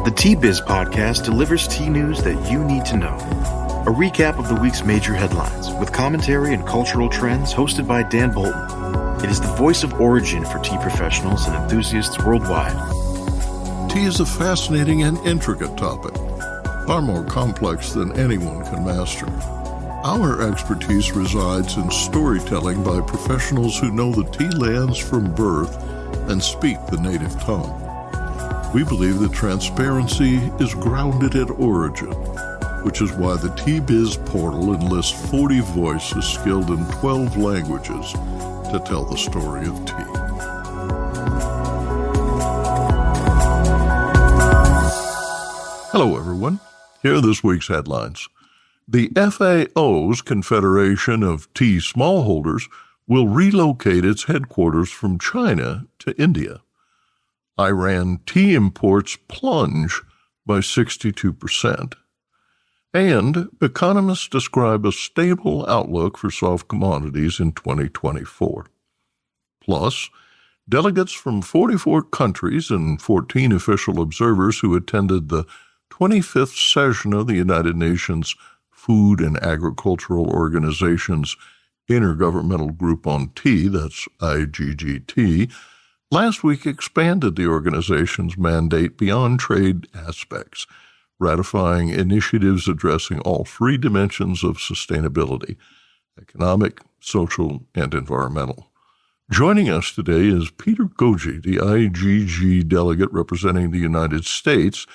The Tea Biz podcast delivers tea news that you need to know. A recap of the week's major headlines with commentary and cultural trends hosted by Dan Bolton. It is the voice of origin for tea professionals and enthusiasts worldwide. Tea is a fascinating and intricate topic, far more complex than anyone can master. Our expertise resides in storytelling by professionals who know the tea lands from birth and speak the native tongue. We believe that transparency is grounded at origin, which is why the Tea Biz portal enlists 40 voices skilled in 12 languages to tell the story of tea. Hello, everyone. Here are this week's headlines. The FAO's Confederation of Tea Smallholders will relocate its headquarters from China to India. Iran tea imports plunge by 62%. And economists describe a stable outlook for soft commodities in 2024. Plus, delegates from 44 countries and 14 official observers who attended the 25th session of the United Nations Food and Agricultural Organization's Intergovernmental Group on Tea, that's IGG Tea, last week expanded the organization's mandate beyond trade aspects, ratifying initiatives addressing all three dimensions of sustainability: economic, social, and environmental. Joining us today is Peter Goggi, the IGG delegate representing the United States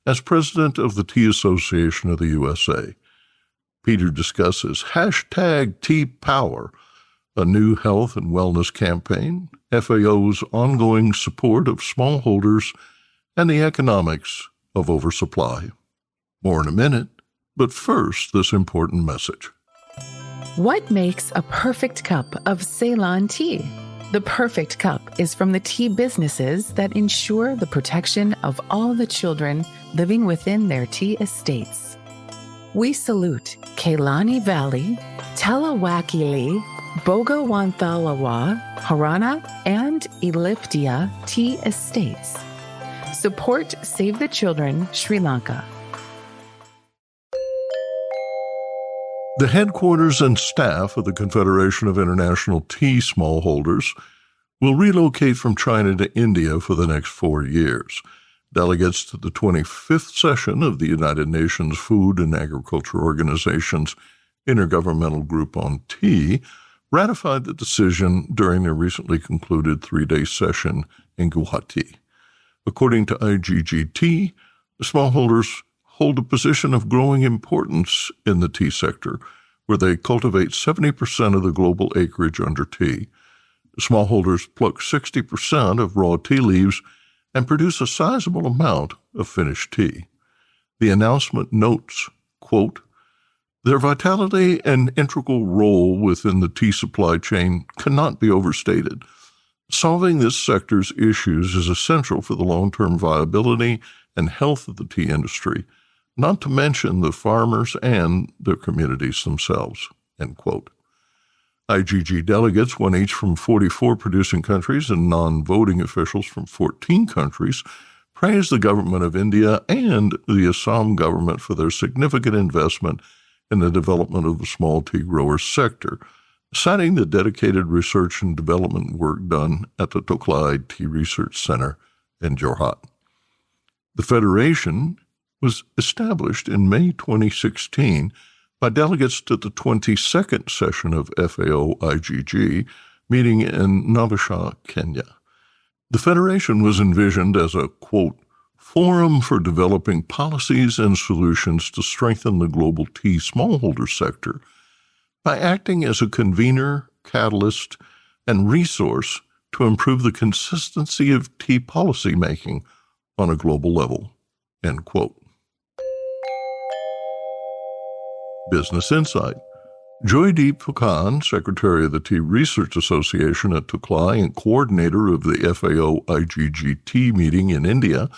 as president of the Tea Association of the USA. Peter discusses #TeaPower, a new health and wellness campaign, FAO's ongoing support of smallholders, and the economics of oversupply. More in a minute, but first, this important message. What makes a perfect cup of Ceylon tea? The perfect cup is from the tea businesses that ensure the protection of all the children living within their tea estates. We salute Kailani Valley, Talawakili, Bogawanthalawa, Harana, and Elliptia tea estates. Support Save the Children, Sri Lanka. The headquarters and staff of the Confederation of International Tea Smallholders will relocate from China to India for the next 4 years. Delegates to the 25th session of the United Nations Food and Agriculture Organization's Intergovernmental Group on Tea ratified the decision during their recently concluded 3-day session in Guwahati. According to IGG Tea, the smallholders hold a position of growing importance in the tea sector, where they cultivate 70% of the global acreage under tea. Smallholders pluck 60% of raw tea leaves and produce a sizable amount of finished tea. The announcement notes, quote, "Their vitality and integral role within the tea supply chain cannot be overstated. Solving this sector's issues is essential for the long-term viability and health of the tea industry, not to mention the farmers and their communities themselves," end quote. IGG delegates, one each from 44 producing countries and non-voting officials from 14 countries, praised the government of India and the Assam government for their significant investment in the development of the small tea grower sector, citing the dedicated research and development work done at the Toklai Tea Research Center in Jorhat. The Federation was established in May 2016 by delegates to the 22nd session of FAO IGG, meeting in Naivasha, Kenya. The Federation was envisioned as a, quote, forum for developing policies and solutions to strengthen the global tea smallholder sector by acting as a convener, catalyst, and resource to improve the consistency of tea policy making on a global level, end quote. Business Insight. Joydeep Phukan, Secretary of the Tea Research Association at Toklai and coordinator of the FAO IGG Tea meeting in India,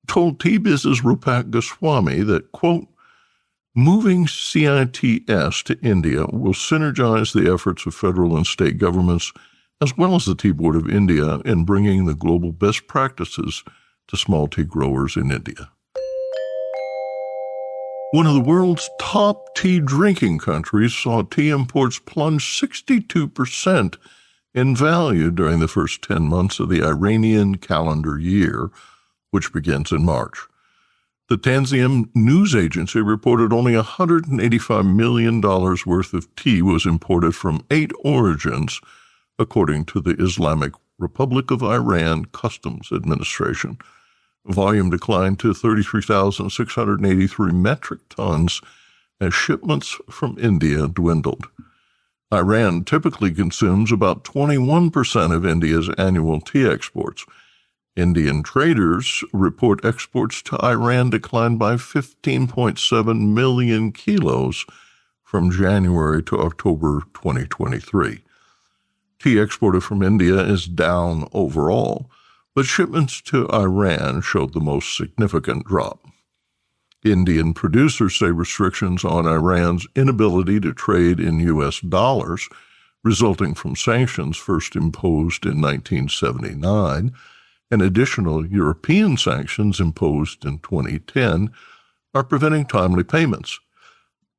told Tea Biz's Rupak Goswami that, quote, moving CITS to India will synergize the efforts of federal and state governments as well as the Tea Board of India in bringing the global best practices to small tea growers in India, One of the world's top tea drinking countries saw tea imports plunge 62% in value during the first 10 months of the Iranian calendar year, which begins in March. The Tanzian news agency reported only $185 million worth of tea was imported from 8 origins, according to the Islamic Republic of Iran Customs Administration. Volume declined to 33,683 metric tons as shipments from India dwindled. Iran typically consumes about 21% of India's annual tea exports. Indian traders report exports to Iran declined by 15.7 million kilos from January to October 2023. Tea exported from India is down overall, but shipments to Iran showed the most significant drop. Indian producers say restrictions on Iran's inability to trade in U.S. dollars, resulting from sanctions first imposed in 1979, and additional European sanctions imposed in 2010, are preventing timely payments.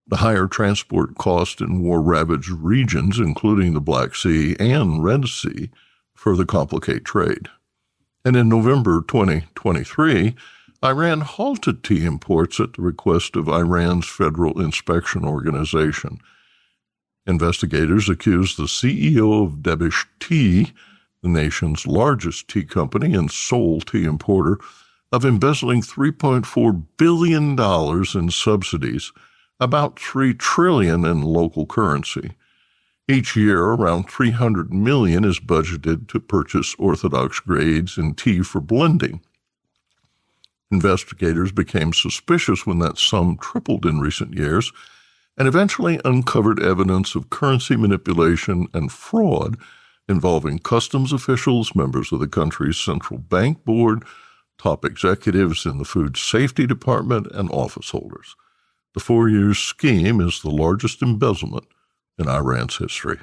The higher transport cost in war-ravaged regions, including the Black Sea and Red Sea, further complicate trade. And in November 2023, Iran halted tea imports at the request of Iran's Federal Inspection Organization. Investigators accused the CEO of Delegates Tea, the nation's largest tea company and sole tea importer, of embezzling $3.4 billion in subsidies, about $3 trillion in local currency. Each year, around $300 million is budgeted to purchase orthodox grades in tea for blending. Investigators became suspicious when that sum tripled in recent years and eventually uncovered evidence of currency manipulation and fraud involving customs officials, members of the country's central bank board, top executives in the Food Safety Department, and office holders. The 4-year scheme is the largest embezzlement in Iran's history.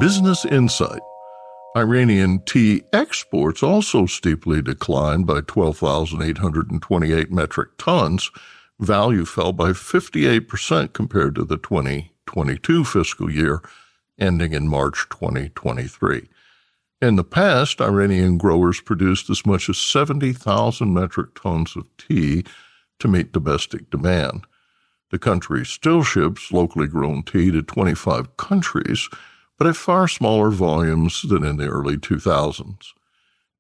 Business Insight. Iranian tea exports also steeply declined by 12,828 metric tons. Value fell by 58% compared to the 2022 fiscal year, ending in March 2023. In the past, Iranian growers produced as much as 70,000 metric tons of tea to meet domestic demand. The country still ships locally grown tea to 25 countries, but at far smaller volumes than in the early 2000s.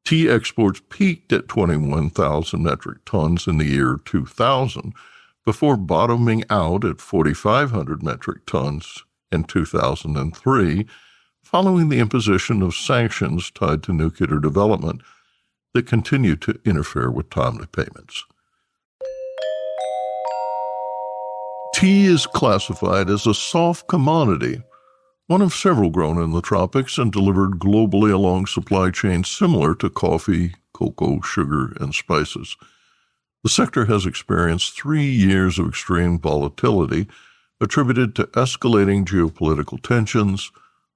Tea exports peaked at 21,000 metric tons in the year 2000, before bottoming out at 4,500 metric tons in 2003, following the imposition of sanctions tied to nuclear development that continue to interfere with timely payments. Tea is classified as a soft commodity, one of several grown in the tropics and delivered globally along supply chains similar to coffee, cocoa, sugar, and spices. The sector has experienced 3 years of extreme volatility attributed to escalating geopolitical tensions,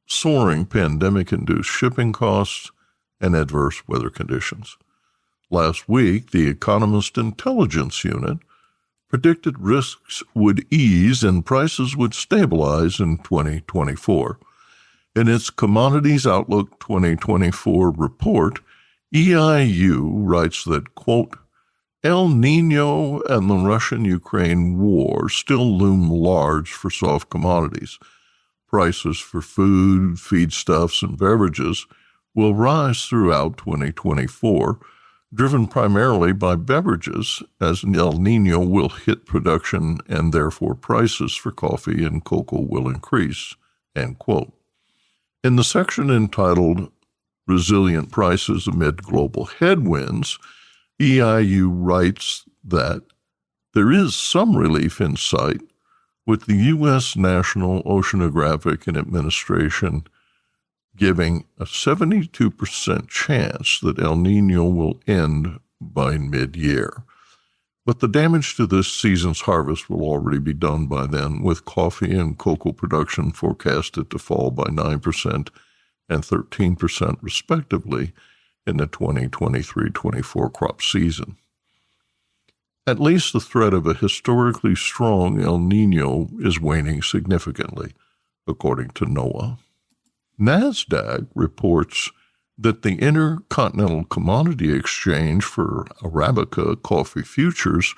soaring pandemic-induced shipping costs, and adverse weather conditions. Last week, the Economist Intelligence Unit predicted risks would ease and prices would stabilize in 2024. In its Commodities Outlook 2024 report, EIU writes that, quote, El Nino and the Russian-Ukraine war still loom large for soft commodities. Prices for food, feedstuffs, and beverages will rise throughout 2024, driven primarily by beverages, as El Nino will hit production and therefore prices for coffee and cocoa will increase, end quote. In the section entitled Resilient Prices Amid Global Headwinds, EIU writes that there is some relief in sight, with the U.S. National Oceanographic Administration giving a 72% chance that El Nino will end by mid-year. But the damage to this season's harvest will already be done by then, with coffee and cocoa production forecasted to fall by 9% and 13% respectively in the 2023-24 crop season. At least the threat of a historically strong El Nino is waning significantly, according to NOAA. NASDAQ reports that the Intercontinental Commodity Exchange for Arabica coffee futures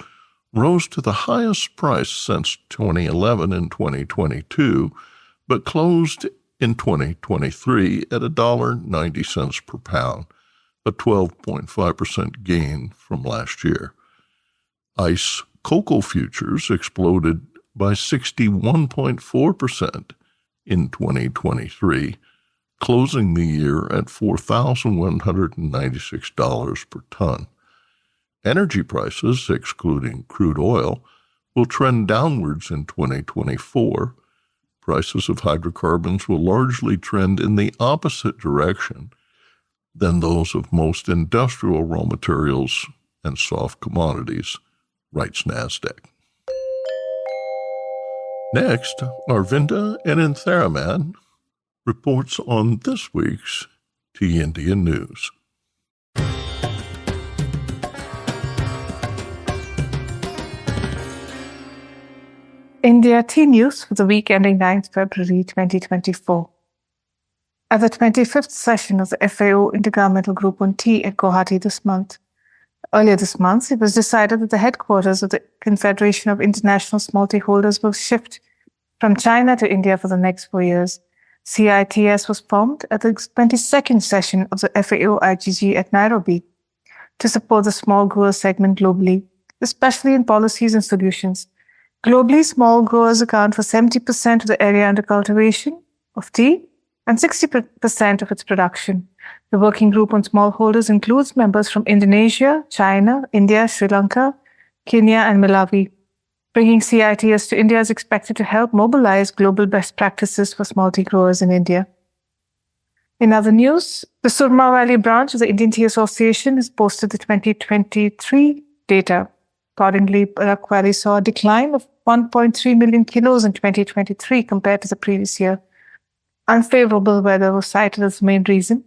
rose to the highest price since 2011 and 2022, but closed in 2023 at $1.90 per pound, a 12.5% gain from last year. ICE cocoa futures exploded by 61.4% in 2023, closing the year at $4,196 per ton. Energy prices, excluding crude oil, will trend downwards in 2024. Prices of hydrocarbons will largely trend in the opposite direction than those of most industrial raw materials and soft commodities, writes NASDAQ. Next, Arvinda Anantharaman reports on this week's Tea India News. India Tea News for the week ending 9th February 2024. At the 25th session of the FAO Intergovernmental Group on Tea at Guwahati earlier this month, it was decided that the headquarters of the Confederation of International Smallholders will shift from China to India for the next 4 years. CITS was formed at the 22nd session of the FAO IGG at Nairobi to support the small grower segment globally, especially in policies and solutions. Globally, small growers account for 70% of the area under cultivation of tea and 60% of its production. The working group on smallholders includes members from Indonesia, China, India, Sri Lanka, Kenya, and Malawi. Bringing CITS to India is expected to help mobilize global best practices for small tea growers in India. In other news, the Surma Valley branch of the Indian Tea Association has posted the 2023 data. Accordingly, Barak Valley saw a decline of 1.3 million kilos in 2023 compared to the previous year. Unfavorable weather was cited as the main reason,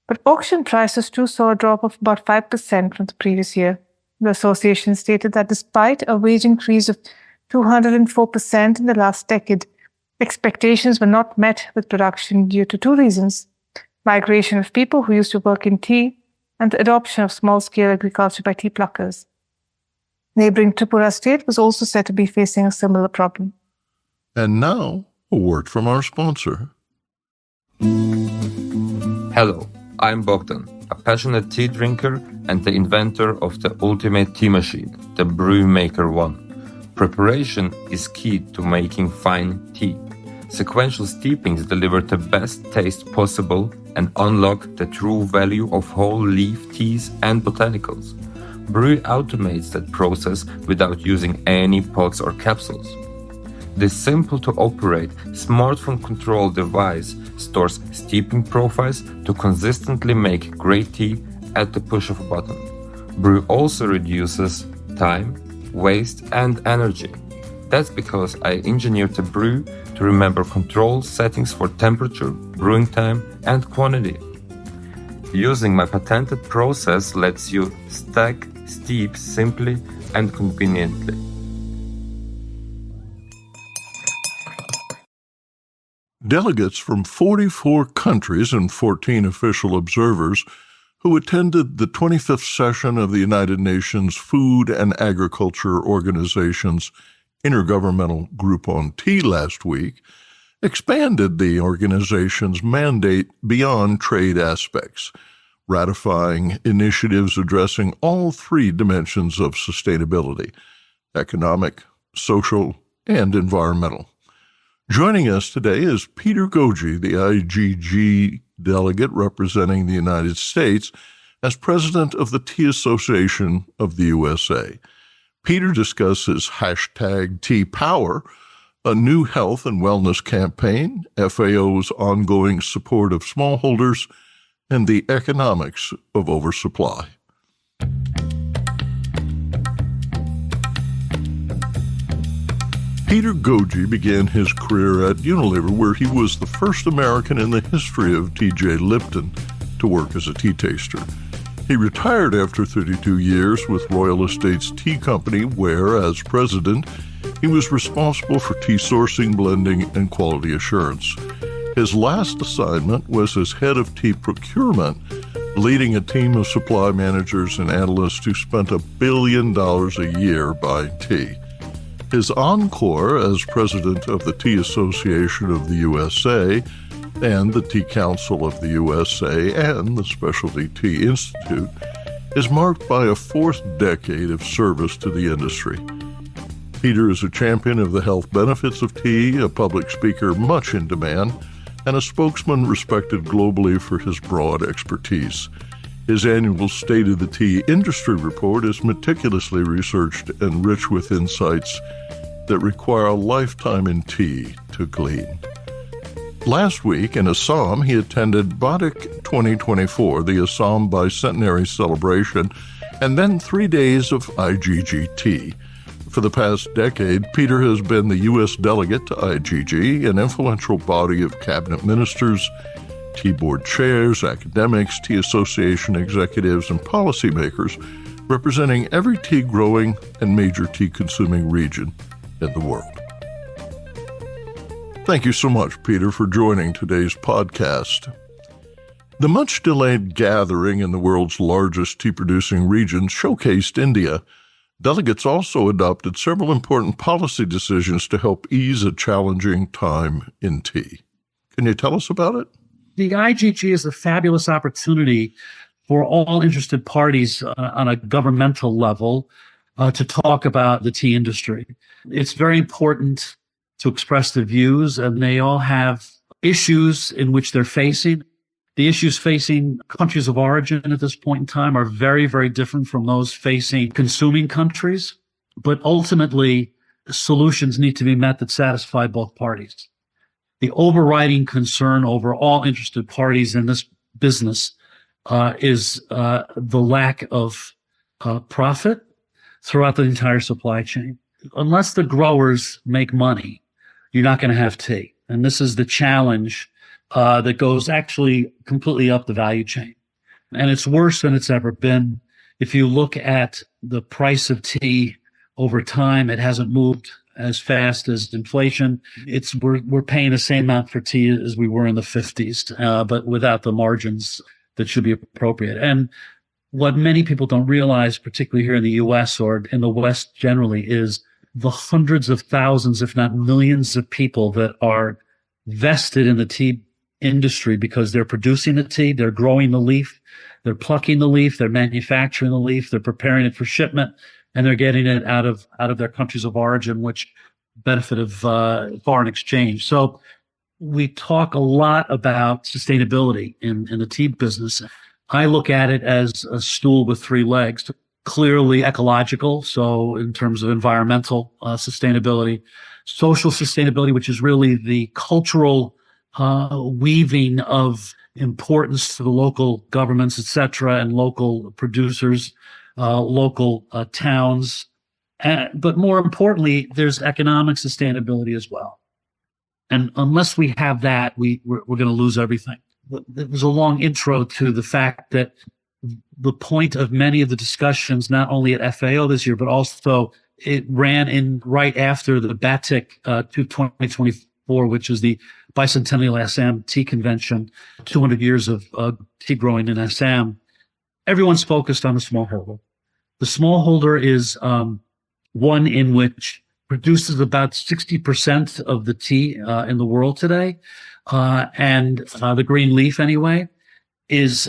but auction prices too saw a drop of about 5% from the previous year. The association stated that despite a wage increase of 204% in the last decade, expectations were not met with production due to two reasons: migration of people who used to work in tea and the adoption of small-scale agriculture by tea pluckers. Neighboring Tripura state was also said to be facing a similar problem. And now, a word from our sponsor. Hello, I'm Bogdan, a passionate tea drinker and the inventor of the ultimate tea machine, the NEWSMAKER 1. Preparation is key to making fine tea. Sequential steepings deliver the best taste possible and unlock the true value of whole leaf teas and botanicals. Brew automates that process without using any pots or capsules. This simple-to-operate, smartphone-controlled device stores steeping profiles to consistently make great tea at the push of a button. Brew also reduces time, waste, and energy. That's because I engineered the brew to remember control settings for temperature, brewing time, and quantity. Using my patented process lets you stack steep simply and conveniently. Delegates from 44 countries and 14 official observers who attended the 25th session of the United Nations Food and Agriculture Organization's Intergovernmental Group on Tea last week expanded the organization's mandate beyond trade aspects, ratifying initiatives addressing all three dimensions of sustainability: economic, social, and environmental. Joining us today is Peter Goggi, the IGG delegate representing the United States as president of the Tea Association of the USA. Peter discusses #TeaPower, a new health and wellness campaign, FAO's ongoing support of smallholders, and the economics of oversupply. Peter Goggi began his career at Unilever, where he was the first American in the history of T.J. Lipton to work as a tea taster. He retired after 32 years with Royal Estates Tea Company, where, as president, he was responsible for tea sourcing, blending, and quality assurance. His last assignment was as head of tea procurement, leading a team of supply managers and analysts who spent $1 billion a year buying tea. His encore as president of the Tea Association of the USA and the Tea Council of the USA and the Specialty Tea Institute is marked by a fourth decade of service to the industry. Peter is a champion of the health benefits of tea, a public speaker much in demand, and a spokesman respected globally for his broad expertise. His annual State of the Tea Industry report is meticulously researched and rich with insights that require a lifetime in tea to glean. Last week in Assam, he attended Badik 2024, the Assam Bicentenary Celebration, and then 3 days of IGG Tea. For the past decade, Peter has been the U.S. delegate to IGG, an influential body of cabinet ministers, tea board chairs, academics, tea association executives, and policymakers representing every tea-growing and major tea-consuming region in the world. Thank you so much, Peter, for joining today's podcast. The much-delayed gathering in the world's largest tea-producing region showcased India. Delegates also adopted several important policy decisions to help ease a challenging time in tea. Can you tell us about it? The IGG is a fabulous opportunity for all interested parties on a governmental level to talk about the tea industry. It's very important to express their views, and they all have issues in which they're facing. The issues facing countries of origin at this point in time are very, very different from those facing consuming countries. But ultimately, solutions need to be met that satisfy both parties. The overriding concern over all interested parties in this business is the lack of profit throughout the entire supply chain. Unless the growers make money, you're not going to have tea. And this is the challenge that goes actually completely up the value chain. And it's worse than it's ever been. If you look at the price of tea over time, it hasn't moved as fast as inflation. We're paying the same amount for tea as we were in the 50s, but without the margins that should be appropriate. And what many people don't realize, particularly here in the US or in the West generally, is the hundreds of thousands, if not millions of people that are vested in the tea industry because they're producing the tea, they're growing the leaf, they're plucking the leaf, they're manufacturing the leaf, they're preparing it for shipment, and they're getting it out of their countries of origin, which benefit of foreign exchange. So we talk a lot about sustainability in the tea business. I look at it as a stool with three legs. Clearly ecological, so in terms of environmental sustainability, social sustainability, which is really the cultural weaving of importance to the local governments, et cetera, and local producers, local towns. But more importantly, there's economic sustainability as well. And unless we have that, we're going to lose everything. There's a long intro to the fact that the point of many of the discussions, not only at FAO this year, but also it ran in right after the Batik 2024, which is the Bicentennial Assam Tea Convention, 200 years of tea growing in Assam. Everyone's focused on the smallholder. The smallholder is one in which produces about 60% of the tea in the world today, and the green leaf anyway is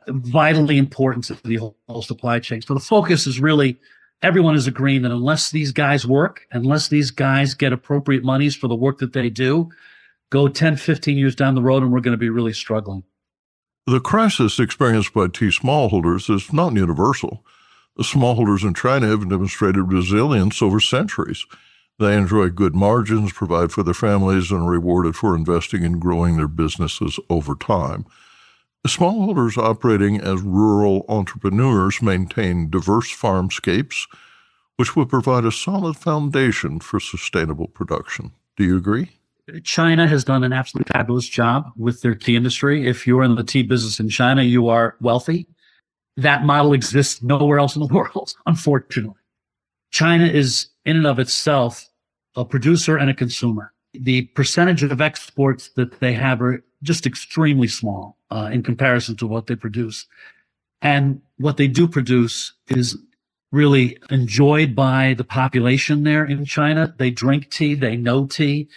vitally important to the whole supply chain. So the focus is really, everyone is agreeing that unless these guys work, unless these guys get appropriate monies for the work that they do, go 10, 15 years down the road and we're going to be really struggling. The crisis experienced by tea smallholders is not universal. The smallholders in China have demonstrated resilience over centuries. They enjoy good margins, provide for their families, and are rewarded for investing in growing their businesses over time. Smallholders operating as rural entrepreneurs maintain diverse farmscapes, which will provide a solid foundation for sustainable production. Do you agree? China has done an absolutely fabulous job with their tea industry. If you're in the tea business in China, you are wealthy. that model exists nowhere else in the world, unfortunately. China is, in and of itself, a producer and a consumer. The percentage of exports that they have are just extremely small in comparison to what they produce. And what they do produce is really enjoyed by the population there in China. They drink tea. They know tea.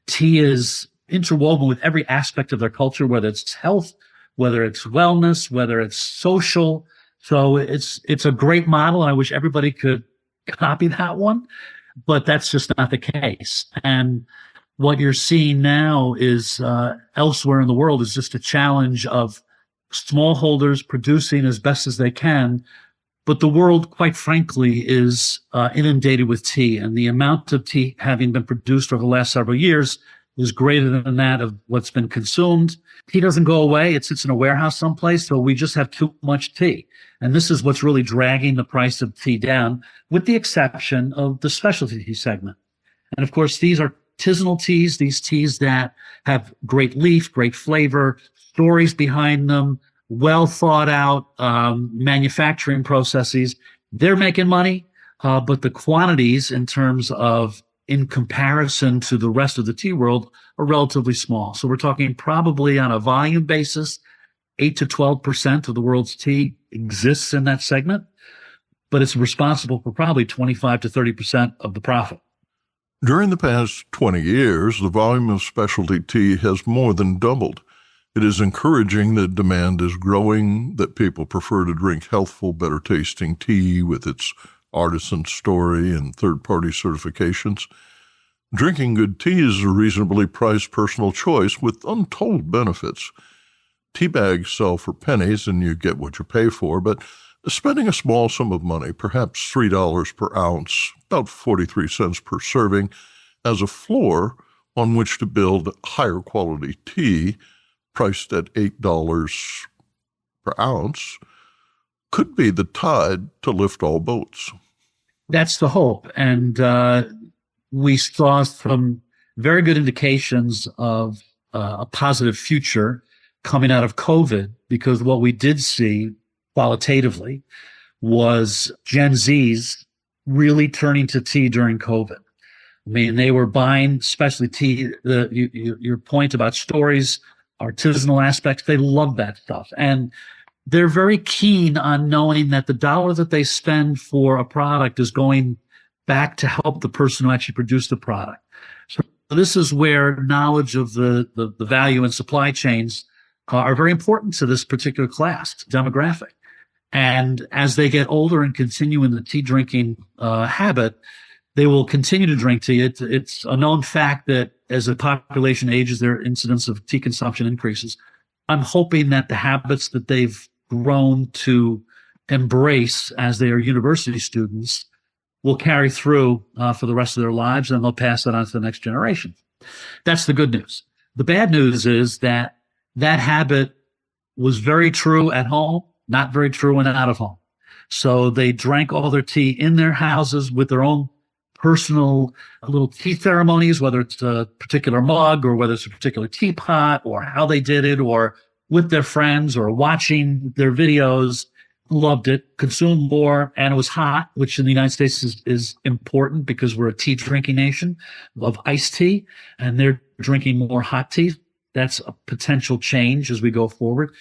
Tea is interwoven with every aspect of their culture, whether it's health, whether it's wellness, whether it's social. So it's a great model. And I wish everybody could copy that one, but that's just not the case. And what you're seeing now is elsewhere in the world is just a challenge of smallholders producing as best as they can. But the world, quite frankly, is inundated with tea, and the amount of tea having been produced over the last several years is greater than that of what's been consumed. Tea doesn't go away. It sits in a warehouse someplace, so we just have too much tea. And this is what's really dragging the price of tea down, with the exception of the specialty tea segment. And of course, these are artisanal teas, these teas that have great leaf, great flavor, stories behind them, well thought out manufacturing processes. They're making money, but the quantities in comparison to the rest of the tea world are relatively small. So we're talking probably on a volume basis, 8 to 12% of the world's tea exists in that segment, but it's responsible for probably 25 to 30% of the profit. During the past 20 years, the volume of specialty tea has more than doubled. It is encouraging that demand is growing, that people prefer to drink healthful, better-tasting tea with its artisan story and third-party certifications. Drinking good tea is a reasonably priced personal choice with untold benefits. Tea bags sell for pennies and you get what you pay for, but spending a small sum of money, perhaps $3 per ounce, about 43 cents per serving, as a floor on which to build higher quality tea, priced at $8 per ounce, could be the tide to lift all boats. That's the hope. And we saw some very good indications of a positive future coming out of COVID, because what we did see qualitatively was Gen Zs really turning to tea during COVID. I mean, they were buying specialty tea. Your point about stories, artisanal aspects, they love that stuff. And they're very keen on knowing that the dollar that they spend for a product is going back to help the person who actually produced the product. So this is where knowledge of the value in supply chains are very important to this particular class demographic. And as they get older and continue in the tea drinking habit, they will continue to drink tea. It's a known fact that as the population ages, their incidence of tea consumption increases. I'm hoping that the habits that they've grown to embrace as they are university students will carry through for the rest of their lives, and they'll pass that on to the next generation. That's the good news. The bad news is that habit was very true at home, not very true when out of home. So they drank all their tea in their houses with their own personal little tea ceremonies, whether it's a particular mug or whether it's a particular teapot or how they did it, or with their friends or watching their videos. Loved it, consumed more, and it was hot, which in the United States is important because we're a tea drinking nation of iced tea, and they're drinking more hot tea. That's a potential change as we go forward.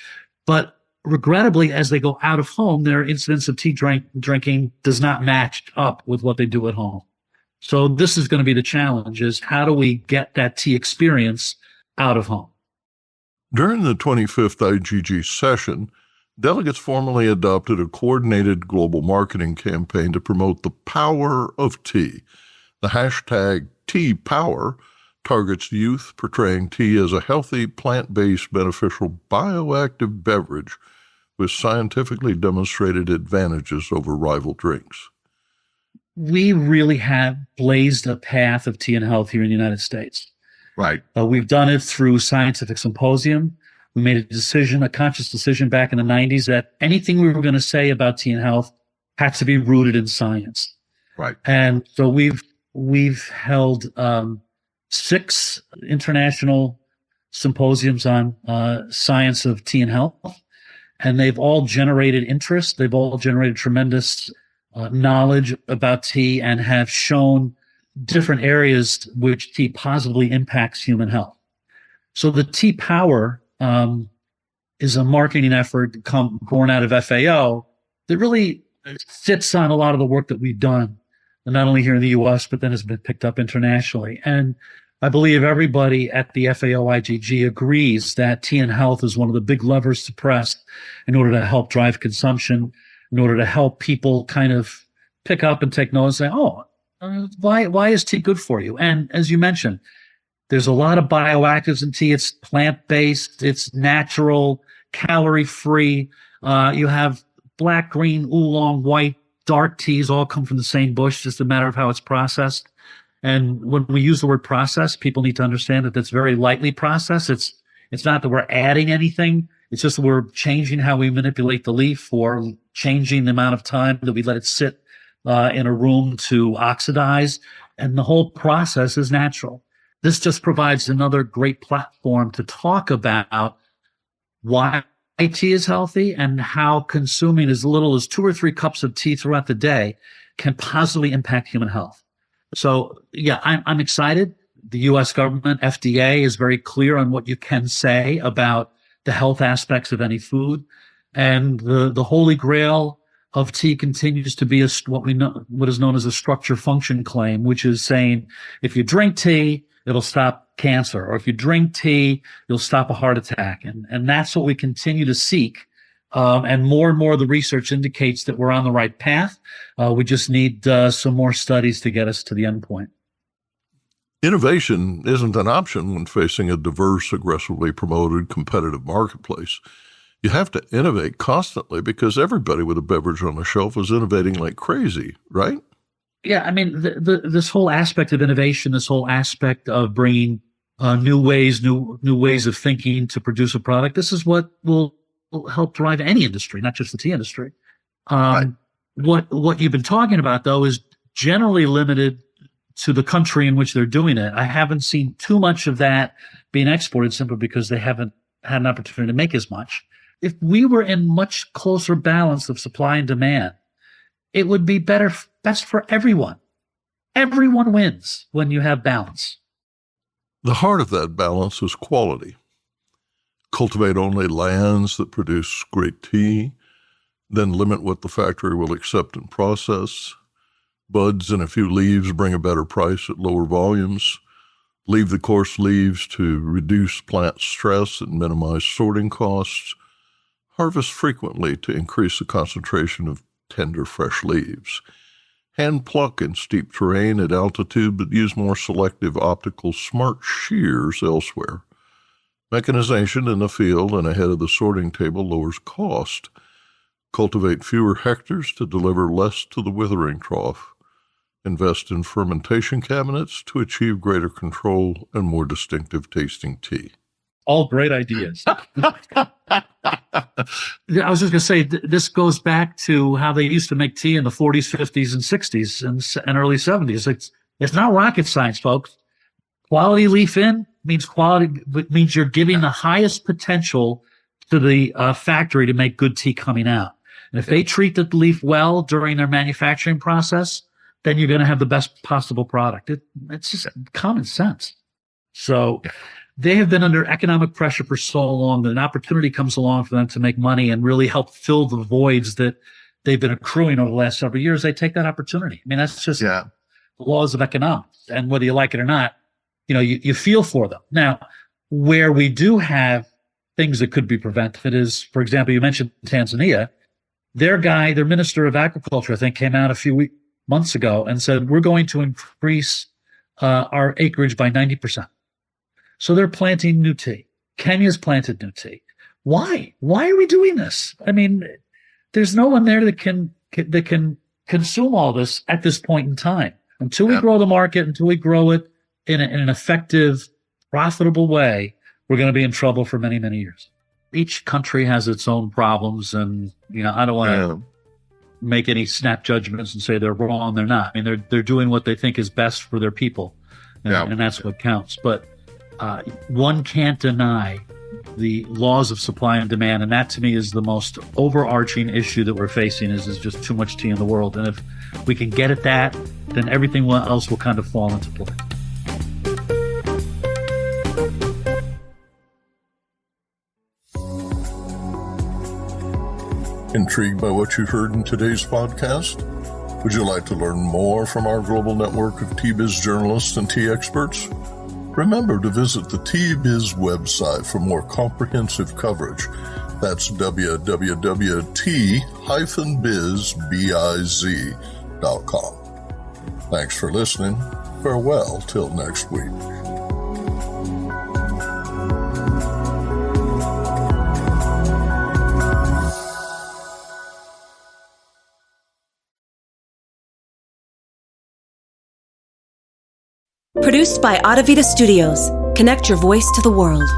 But regrettably, as they go out of home, their incidence of tea drinking does not match up with what they do at home. So this is going to be the challenge, is how do we get that tea experience out of home? During the 25th IGG session, delegates formally adopted a coordinated global marketing campaign to promote the power of tea. The hashtag #TeaPower targets youth, portraying tea as a healthy, plant-based, beneficial, bioactive beverage with scientifically demonstrated advantages over rival drinks. We really have blazed a path of tea and health here in the United States. Right. We've done it through scientific symposium. We made a conscious decision back in the 90s that anything we were going to say about tea and health had to be rooted in science. Right. And so we've held 6 international symposiums on science of tea and health. and they've all generated interest. They've all generated tremendous knowledge about tea and have shown different areas which tea positively impacts human health. So the Tea Power is a marketing effort born out of FAO that really sits on a lot of the work that we've done, not only here in the U.S., but then has been picked up internationally. And I believe everybody at the FAO IGG agrees that tea and health is one of the big levers to press in order to help drive consumption, in order to help people kind of pick up and take notice and say, oh, why is tea good for you? And as you mentioned, there's a lot of bioactives in tea. It's plant-based, it's natural, calorie-free. You have black, green, oolong, white, dark teas all come from the same bush, just a matter of how it's processed. And when we use the word process, people need to understand that that's very lightly processed. It's not that we're adding anything. It's just that we're changing how we manipulate the leaf or changing the amount of time that we let it sit in a room to oxidize. And the whole process is natural. This just provides another great platform to talk about why tea is healthy and how consuming as little as 2 or 3 cups of tea throughout the day can positively impact human health. So, yeah, I'm excited. The U.S. government, FDA, is very clear on what you can say about the health aspects of any food. And the holy grail of tea continues to be what is known as a structure function claim, which is saying if you drink tea, it'll stop cancer, or if you drink tea, you'll stop a heart attack. And that's what we continue to seek. And more of the research indicates that we're on the right path. We just need some more studies to get us to the end point. Innovation isn't an option when facing a diverse, aggressively promoted, competitive marketplace. You have to innovate constantly because everybody with a beverage on the shelf is innovating like crazy, right? Yeah, I mean, this whole aspect of innovation, this whole aspect of bringing new ways of thinking to produce a product, this is what will help drive any industry, not just the tea industry. Right. What you've been talking about, though, is generally limited to the country in which they're doing it. I haven't seen too much of that being exported simply because they haven't had an opportunity to make as much. If we were in much closer balance of supply and demand, it would be best for everyone. Everyone wins when you have balance. The heart of that balance is quality. Cultivate only lands that produce great tea, then limit what the factory will accept and process. Buds and a few leaves bring a better price at lower volumes. Leave the coarse leaves to reduce plant stress and minimize sorting costs. Harvest frequently to increase the concentration of tender, fresh leaves. Hand pluck in steep terrain at altitude, but use more selective optical smart shears elsewhere. Mechanization in the field and ahead of the sorting table lowers cost. Cultivate fewer hectares to deliver less to the withering trough. Invest in fermentation cabinets to achieve greater control and more distinctive tasting tea. All great ideas. I was just going to say, this goes back to how they used to make tea in the 40s, 50s, and 60s and early 70s. It's not rocket science, folks. Quality leaf in means you're giving the highest potential to the factory to make good tea coming out. And if they treat the leaf well during their manufacturing process, then you're going to have the best possible product. It's just common sense. So they have been under economic pressure for so long that an opportunity comes along for them to make money and really help fill the voids that they've been accruing over the last several years. They take that opportunity. I mean, that's just the laws of economics. And whether you like it or not, you feel for them. Now, where we do have things that could be prevented is, for example, you mentioned Tanzania. Their minister of agriculture, I think, came out a few months ago and said, we're going to increase our acreage by 90%. So they're planting new tea. Kenya's planted new tea. Why? Why are we doing this? I mean, there's no one there that can consume all this at this point in time. Until we grow the market, until we grow it in an effective, profitable way, we're going to be in trouble for many, many years. Each country has its own problems, and I don't want to make any snap judgments and say they're wrong. They're not. I mean, they're doing what they think is best for their people, and that's what counts. But one can't deny the laws of supply and demand. And that to me is the most overarching issue that we're facing is just too much tea in the world. And if we can get at that, then everything else will kind of fall into place. Intrigued by what you heard in today's podcast? Would you like to learn more from our global network of tea-biz journalists and tea experts? Remember to visit the Tea-Biz website for more comprehensive coverage. That's www.t-biz.com. Thanks for listening. Farewell till next week. Produced by Adavita Studios. Connect your voice to the world.